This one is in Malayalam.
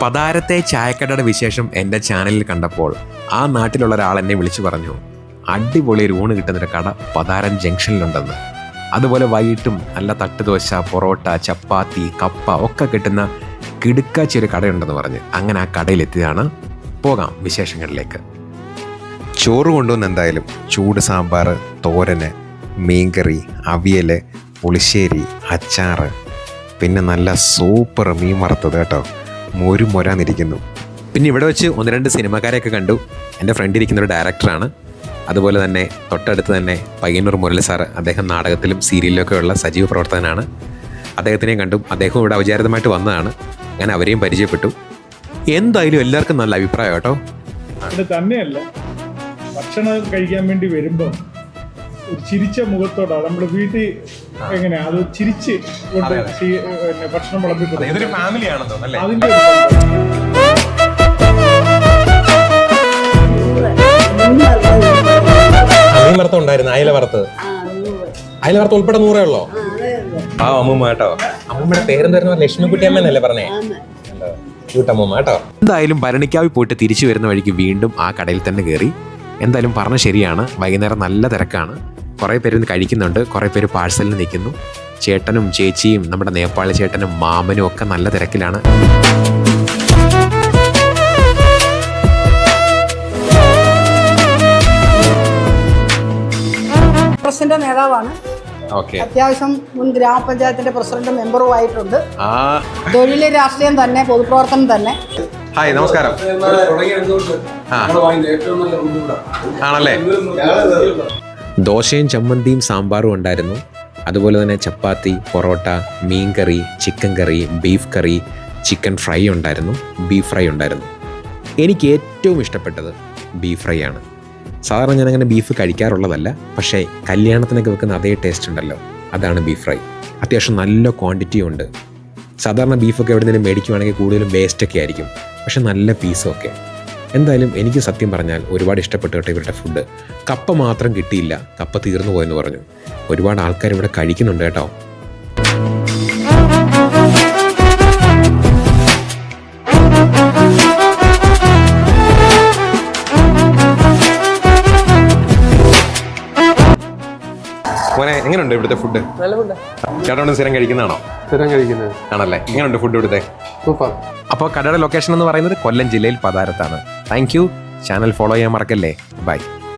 പതാരത്തെ ചായക്കടയുടെ വിശേഷം എൻ്റെ ചാനലിൽ കണ്ടപ്പോൾ ആ നാട്ടിലുള്ള ഒരാൾ എന്നെ വിളിച്ചു പറഞ്ഞു, അടിപൊളി ഒരു ഊണ് കിട്ടുന്നൊരു കട പതാരൻ ജംഗ്ഷനിലുണ്ടെന്ന്. അതുപോലെ വൈകിട്ടും നല്ല തട്ടുദോശ, പൊറോട്ട, ചപ്പാത്തി, കപ്പ ഒക്കെ കിട്ടുന്ന കിടുക്കാച്ചൊരു കടയുണ്ടെന്ന് പറഞ്ഞ് അങ്ങനെ ആ കടയിലെത്തിയതാണ്. പോകാം വിശേഷങ്ങളിലേക്ക്. ചോറ് കൊണ്ടുവന്ന് എന്തായാലും ചൂട് സാമ്പാർ, തോരന്, മീൻകറി, അവിയൽ, പുളിശ്ശേരി, അച്ചാറ്, പിന്നെ നല്ല സൂപ്പർ മീൻ വറുത്തത് കേട്ടോ, മൊരാന്നിരിക്കുന്നു. പിന്നെ ഇവിടെ വെച്ച് 1-2 സിനിമാക്കാരെയൊക്കെ കണ്ടു. എൻ്റെ ഫ്രണ്ട് ഇരിക്കുന്ന ഒരു ഡയറക്ടറാണ്. അതുപോലെ തന്നെ തൊട്ടടുത്ത് തന്നെ പയ്യന്നൂർ മുരളി സാറ്, അദ്ദേഹം നാടകത്തിലും സീരിയലിലൊക്കെ ഉള്ള സജീവ പ്രവർത്തകനാണ്. അദ്ദേഹത്തിനെയും കണ്ടു. അദ്ദേഹം ഇവിടെ ഔചാരികമായിട്ട് വന്നതാണ്. ഞാൻ അവരെയും പരിചയപ്പെട്ടു. എന്തായാലും എല്ലാവർക്കും നല്ല അഭിപ്രായം കേട്ടോ. അത് തന്നെയല്ല, ഭക്ഷണം കഴിക്കാൻ വേണ്ടി വരുമ്പോൾ ഒരു ചിരിച്ച മുഖത്തോടാണ് നമ്മൾ വീട്ടിൽ എങ്ങനെയാ അത് ചിരിച്ച് കൊണ്ട് ഭക്ഷണം വിളമ്പിട്ടുണ്ട്. ഇതൊരു ഫാമിലി ആണെന്ന് തോന്നുന്നു. അതിന്റെ മീൻ വറുത്ത ഉണ്ടായിരുന്നു. അയല വറുത്ത് ഉൾപ്പെടെ 100 ഉള്ളോ? ആ അമ്മൂമ്മ കേട്ടോ. അമ്മൂമ്മയുടെ പേരെന്തായിരുന്നു? ലക്ഷ്മിക്കുട്ടിയമ്മ എന്നല്ലേ പറഞ്ഞേ? ക്യൂട്ടമ്മൂമ്മ കേട്ടോ. എന്തായാലും ഭരണിക്കാവിൽ പോയിട്ട് തിരിച്ചു വരുന്ന വഴിക്ക് വീണ്ടും ആ കടയിൽ തന്നെ കയറി. എന്തായാലും പറഞ്ഞ ശരിയാണ്, വൈകുന്നേരം നല്ല തിരക്കാണ്. കുറേ പേര് കഴിക്കുന്നുണ്ട്, കുറേ പേര് പാഴ്സലിന് നിൽക്കുന്നു. ചേട്ടനും ചേച്ചിയും നമ്മുടെ നേപ്പാളി ചേട്ടനും മാമനും ഒക്കെ നല്ല തിരക്കിലാണ്. പ്രസിഡന്റ് നേതാവാണ്. അത്യാവശ്യം മുൻ ഗ്രാമപഞ്ചായത്തിന്റെ പ്രസിഡന്റ് മെമ്പറും ആയിട്ടുണ്ട്. തൊഴില്, രാഷ്ട്രീയം തന്നെ, പൊതുപ്രവർത്തനം തന്നെ. ഹായ്, നമസ്കാരം. ആണല്ലേ? ദോശയും ചമ്മന്തിയും സാമ്പാറും ഉണ്ടായിരുന്നു. അതുപോലെ തന്നെ ചപ്പാത്തി, പൊറോട്ട, മീൻ കറി, ചിക്കൻ കറി, ബീഫ് കറി, ചിക്കൻ ഫ്രൈ ഉണ്ടായിരുന്നു, ബീഫ് ഫ്രൈ ഉണ്ടായിരുന്നു. എനിക്ക് ഏറ്റവും ഇഷ്ടപ്പെട്ടത് ബീഫ് ഫ്രൈ ആണ്. സാധാരണ ഞാനങ്ങനെ ബീഫ് കഴിക്കാറുള്ളതല്ല, പക്ഷേ കല്യാണത്തിനൊക്കെ വെക്കുന്ന അതേ ടേസ്റ്റ് ഉണ്ടല്ലോ, അതാണ് ബീഫ് ഫ്രൈ. അത്യാവശ്യം നല്ല ക്വാണ്ടിറ്റി ഉണ്ട്. സാധാരണ ബീഫൊക്കെ എവിടെയെങ്കിലും മേടിക്കുവാണെങ്കിൽ കൂടുതലും വേസ്റ്റൊക്കെ ആയിരിക്കും, പക്ഷെ നല്ല പീസും ഒക്കെ. എന്തായാലും എനിക്ക് സത്യം പറഞ്ഞാൽ ഒരുപാട് ഇഷ്ടപ്പെട്ടു കേട്ടോ ഇവരുടെ ഫുഡ്. കപ്പ മാത്രം കിട്ടിയില്ല, കപ്പ തീർന്നു പോയെന്ന് പറഞ്ഞു. ഒരുപാട് ആൾക്കാർ ഇവിടെ കഴിക്കുന്നുണ്ട് കേട്ടോ. മോനെ, എങ്ങനെയുണ്ട് ഇവിടുത്തെ ഫുഡ്? നല്ല ഫുഡ്. ചേട്ടനോട് സ്ഥിരം കഴിക്കുന്നതാണോ? സ്ഥിരം കഴിക്കുന്നത് ആണല്ലേ? എങ്ങനെയുണ്ട് ഫുഡ് ഇവിടുത്തെ? സൂപ്പർ. അപ്പോൾ കടയുടെ ലൊക്കേഷൻ എന്ന് പറയുന്നത് കൊല്ലം ജില്ലയിൽ പതാരത്താണ്. Thank you. ചാനൽ ഫോളോ ചെയ്യാൻ മറക്കല്ലേ. ബൈ.